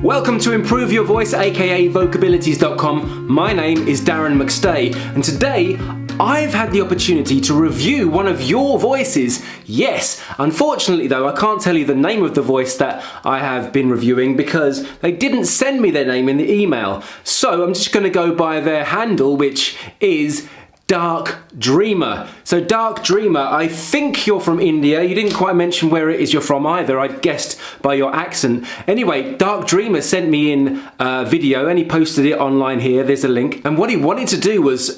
Welcome to Improve Your Voice, aka Vocabilities.com. My name is Darren McStay, and today I've had the opportunity to review one of your voices. Yes, unfortunately though, I can't tell you the name of the voice that I have been reviewing because they didn't send me their name in the email. So I'm just going to go by their handle, which is Dark Dreamer. So Dark Dreamer, I think you're from India. You didn't quite mention where it is you're from either. I guessed by your accent. Anyway, Dark Dreamer sent me in a video and he posted it online here. There's a link. And what he wanted to do was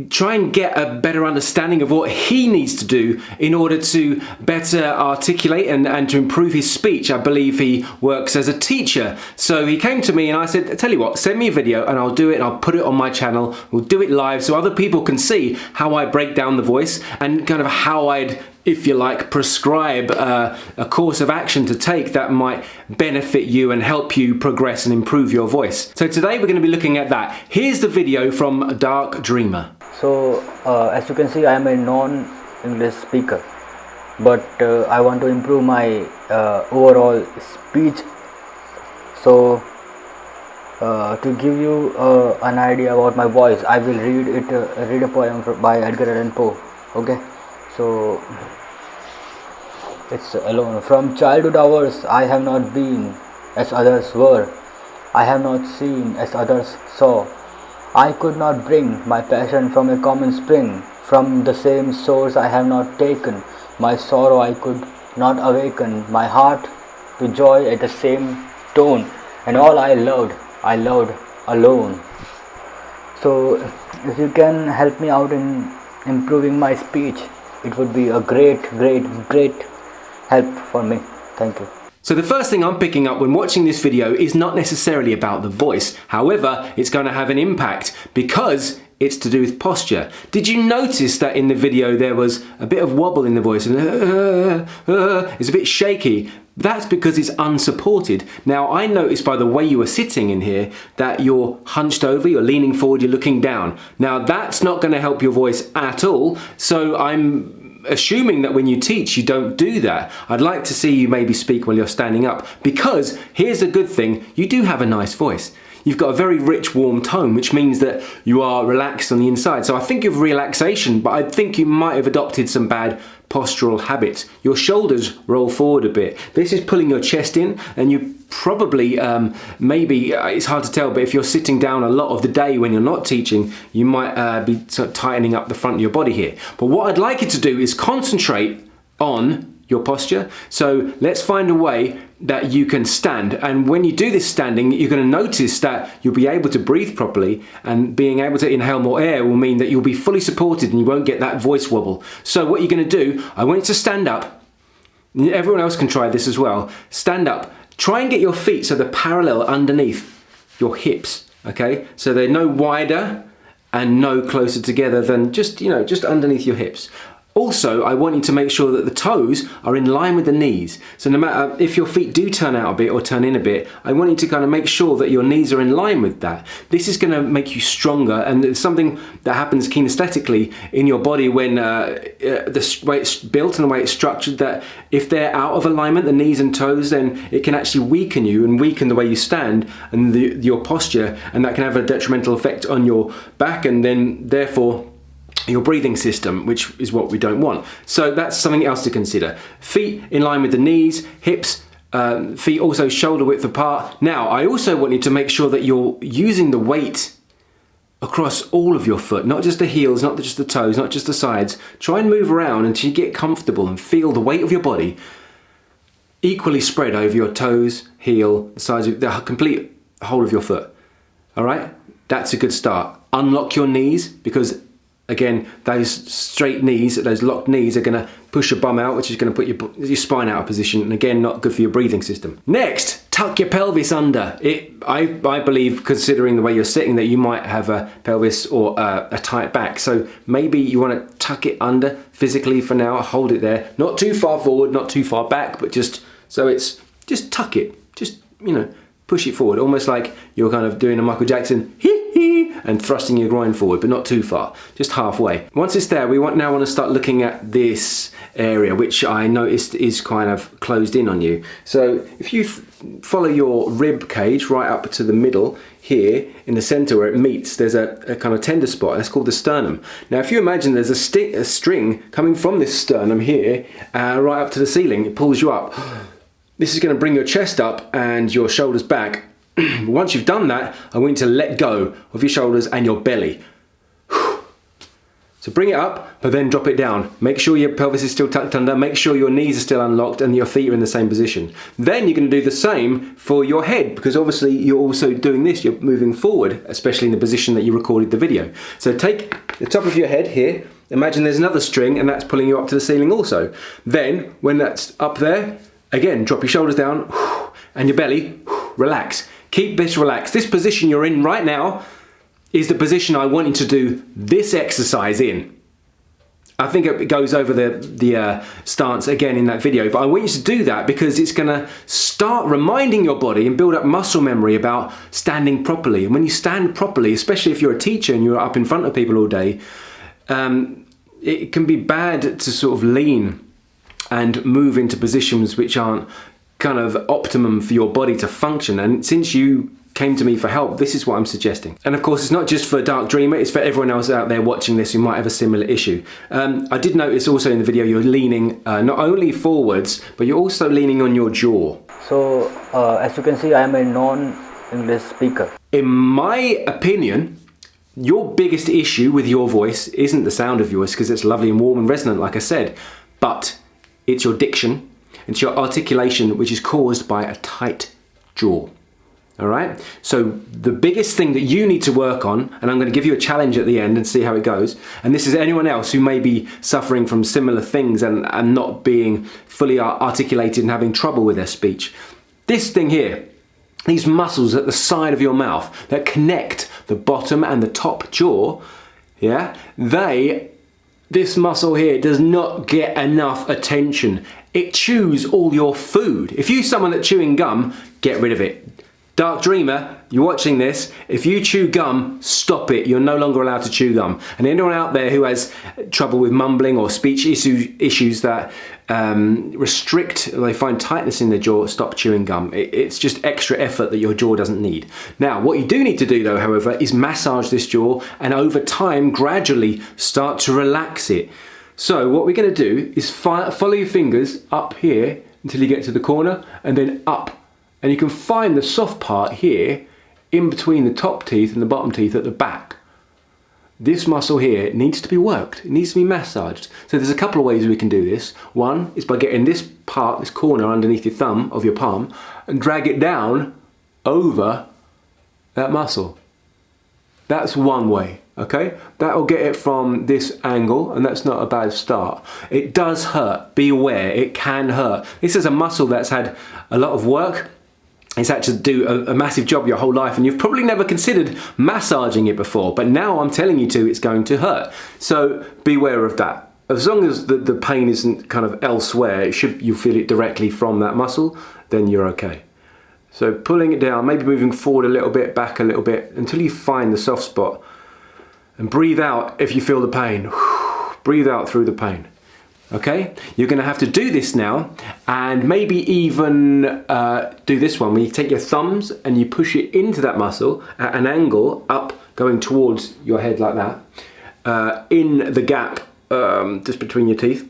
try and get a better understanding of what he needs to do in order to better articulate and to improve his speech. I believe he works as a teacher. So he came to me and I said, tell you what, send me a video and I'll do it and I'll put it on my channel. We'll do it live so other people can see how I break down the voice and kind of how I'd, if you like, prescribe a course of action to take that might benefit you and help you progress and improve your voice. So today we're going to be looking at that. Here's the video from Dark Dreamer. So as you can see, I am a non-English speaker, but I want to improve my overall speech. So to give you an idea about my voice, I will read a poem by Edgar Allan Poe. Okay, so it's alone. From childhood hours I have not been as others were, I have not seen as others saw. I could not bring my passion from a common spring, from the same source I have not taken. My sorrow I could not awaken, my heart to joy at the same tone, and all I loved alone. So if you can help me out in improving my speech, it would be a great help for me. Thank you. So the first thing I'm picking up when watching this video is not necessarily about the voice. However, it's going to have an impact because it's to do with posture. Did you notice that in the video there was a bit of wobble in the voice and it's a bit shaky? That's because it's unsupported. Now I noticed by the way you were sitting in here that you're hunched over, you're leaning forward, you're looking down. Now that's not going to help your voice at all. So I'm assuming that when you teach you don't do that. I'd like to see you maybe speak while you're standing up, because here's a good thing, you do have a nice voice. You've got a very rich warm tone, which means that you are relaxed on the inside. So I think of relaxation, but I think you might have adopted some bad postural habits. Your shoulders roll forward a bit. This is pulling your chest in, and you probably, maybe, it's hard to tell, but if you're sitting down a lot of the day when you're not teaching, you might be sort of tightening up the front of your body here. But what I'd like you to do is concentrate on your posture. So let's find a way that you can stand, and when you do this standing, you're going to notice that you'll be able to breathe properly, and being able to inhale more air will mean that you'll be fully supported and you won't get that voice wobble. So what you're going to do, I want you to stand up. Everyone else can try this as well. Stand up. Try and get your feet so they're parallel underneath your hips. Okay, so they're no wider and no closer together than just underneath your hips. Also, I want you to make sure that the toes are in line with the knees. So no matter if your feet do turn out a bit or turn in a bit, I want you to kind of make sure that your knees are in line with that. This is going to make you stronger, and it's something that happens kinesthetically in your body when the way it's built and the way it's structured, that if they're out of alignment, the knees and toes, then it can actually weaken you and weaken the way you stand and your posture, and that can have a detrimental effect on your back and then therefore your breathing system, which is what we don't want. So that's something else to consider. Feet in line with the knees, hips, feet also shoulder width apart. Now, I also want you to make sure that you're using the weight across all of your foot, not just the heels, not just the toes, not just the sides. Try and move around until you get comfortable and feel the weight of your body equally spread over your toes, heel, the sides of the complete whole of your foot. All right? That's a good start. Unlock your knees, because again, those straight knees, those locked knees are going to push your bum out, which is going to put your spine out of position, and again, not good for your breathing system. Next, tuck your pelvis under. I believe, considering the way you're sitting, that you might have a pelvis or a tight back. So maybe you want to tuck it under physically for now, hold it there. Not too far forward, not too far back, but just tuck it. Just, push it forward, almost like you're kind of doing a Michael Jackson, hee hee, and thrusting your groin forward, but not too far, just halfway. Once it's there, we now want to start looking at this area, which I noticed is kind of closed in on you. So if you follow your rib cage right up to the middle here, in the center where it meets, there's a kind of tender spot. That's called the sternum. Now if you imagine there's a string coming from this sternum here right up to the ceiling, it pulls you up. This is going to bring your chest up and your shoulders back. Once you've done that, I want you to let go of your shoulders and your belly. So bring it up, but then drop it down. Make sure your pelvis is still tucked under, make sure your knees are still unlocked and your feet are in the same position. Then you're going to do the same for your head, because obviously you're also doing this, you're moving forward, especially in the position that you recorded the video. So take the top of your head here, imagine there's another string and that's pulling you up to the ceiling also. Then, when that's up there, again, drop your shoulders down and your belly, relax. Keep this relaxed. This position you're in right now is the position I want you to do this exercise in. I think it goes over the stance again in that video, but I want you to do that because it's going to start reminding your body and build up muscle memory about standing properly. And when you stand properly, especially if you're a teacher and you're up in front of people all day, it can be bad to sort of lean and move into positions which aren't kind of optimum for your body to function. And since you came to me for help, this is what I'm suggesting. And of course, it's not just for Dark Dreamer, it's for everyone else out there watching this who might have a similar issue. I did notice also in the video you're leaning not only forwards, but you're also leaning on your jaw. So, as you can see, I am a non-English speaker. In my opinion, your biggest issue with your voice isn't the sound of your voice, because it's lovely and warm and resonant, like I said, but it's your diction, it's your articulation, which is caused by a tight jaw. All right, so the biggest thing that you need to work on, and I'm going to give you a challenge at the end and see how it goes, and this is anyone else who may be suffering from similar things and not being fully articulated and having trouble with their speech. This thing here, these muscles at the side of your mouth that connect the bottom and the top jaw, yeah, this muscle here does not get enough attention. It chews all your food. If you're someone that's chewing gum, get rid of it. Dark Dreamer, you're watching this, if you chew gum, stop it. You're no longer allowed to chew gum. And anyone out there who has trouble with mumbling or speech issues that restrict, they find tightness in their jaw, stop chewing gum. It's just extra effort that your jaw doesn't need. Now, what you do need to do though, however, is massage this jaw and over time, gradually start to relax it. So what we're going to do is follow your fingers up here until you get to the corner and then up. And you can find the soft part here in between the top teeth and the bottom teeth at the back. This muscle here needs to be worked. It needs to be massaged. So there's a couple of ways we can do this. One is by getting this part, this corner underneath your thumb of your palm and drag it down over that muscle. That's one way, okay? That'll get it from this angle, and that's not a bad start. It does hurt. Be aware, it can hurt. This is a muscle that's had a lot of work. It's had to do a massive job your whole life, and you've probably never considered massaging it before, but now I'm telling you to, it's going to hurt. So beware of that. As long as the pain isn't kind of elsewhere, you feel it directly from that muscle, then you're okay. So pulling it down, maybe moving forward a little bit, back a little bit, until you find the soft spot. And breathe out if you feel the pain. Breathe out through the pain. Okay, you're going to have to do this now, and maybe even do this one where you take your thumbs and you push it into that muscle at an angle up, going towards your head like that, in the gap just between your teeth.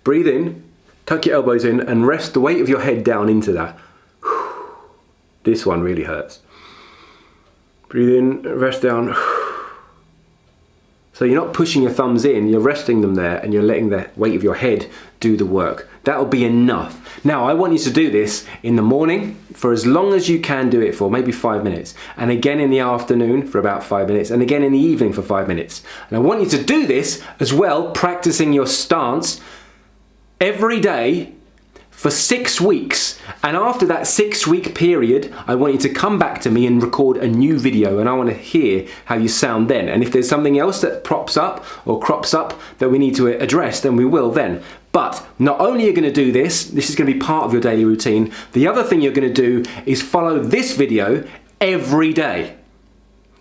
Breathe in, tuck your elbows in, and rest the weight of your head down into that. This one really hurts. Breathe in, rest down. So you're not pushing your thumbs in, you're resting them there and you're letting the weight of your head do the work. That'll be enough. Now I want you to do this in the morning for as long as you can do it for, maybe 5 minutes. And again in the afternoon for about 5 minutes. And again in the evening for 5 minutes. And I want you to do this as well, practicing your stance every day for 6 weeks. And after that 6-week period, I want you to come back to me and record a new video, and I want to hear how you sound then. And if there's something else that props up or crops up that we need to address, then we will then. But not only are you going to do this is going to be part of your daily routine. The other thing you're going to do is follow this video every day.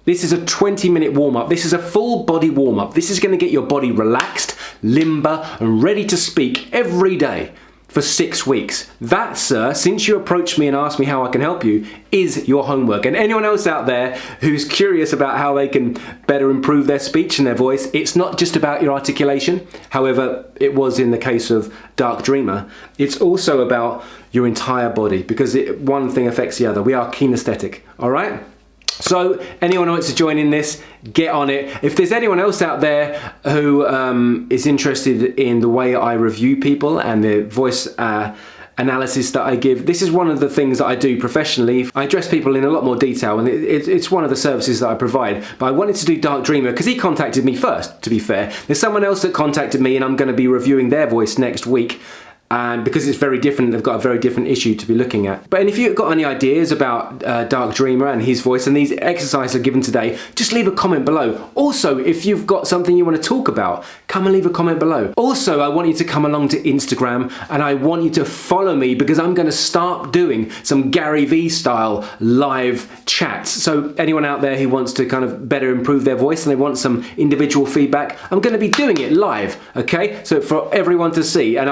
This is a 20-minute warm-up. This is a full body warm-up. This is going to get your body relaxed, limber, and ready to speak every day for 6 weeks. That, sir, since you approached me and asked me how I can help you, is your homework. And anyone else out there who's curious about how they can better improve their speech and their voice, it's not just about your articulation. However, it was in the case of Dark Dreamer. It's also about your entire body, because one thing affects the other. We are kinesthetic, all right? So anyone who wants to join in this, get on it. If there's anyone else out there who is interested in the way I review people and the voice analysis that I give, this is one of the things that I do professionally. I address people in a lot more detail, and it's one of the services that I provide. But I wanted to do Dark Dreamer because he contacted me first, to be fair. There's someone else that contacted me, and I'm going to be reviewing their voice next week. And because it's very different, they've got a very different issue to be looking at. But if you've got any ideas about Dark Dreamer and his voice and these exercises are given today, just leave a comment below. Also, if you've got something you want to talk about, come and leave a comment below. Also, I want you to come along to Instagram and I want you to follow me, because I'm going to start doing some Gary Vee style live chats. So anyone out there who wants to kind of better improve their voice and they want some individual feedback, I'm going to be doing it live, okay? So for everyone to see. And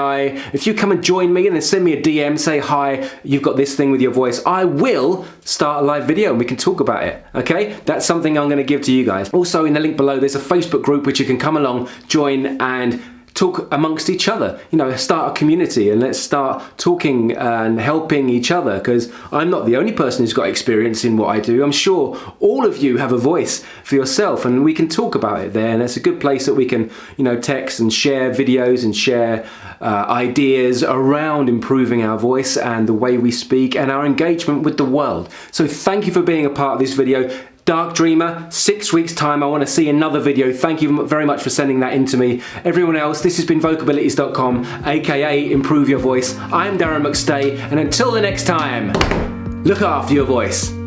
if you come and join me and then send me a DM, say, hi, you've got this thing with your voice, I will start a live video and we can talk about it, okay? That's something I'm going to give to you guys. Also, in the link below, there's a Facebook group which you can come along, join, and talk amongst each other. You know, start a community and let's start talking and helping each other, because I'm not the only person who's got experience in what I do. I'm sure all of you have a voice for yourself, and we can talk about it there, and it's a good place that we can, you know, text and share videos and share ideas around improving our voice and the way we speak and our engagement with the world. So thank you for being a part of this video. Dark Dreamer, 6 weeks time, I want to see another video. Thank you very much for sending that in to me. Everyone else, this has been vocabilities.com, aka Improve Your Voice. I'm Darren McStay, and until the next time, look after your voice.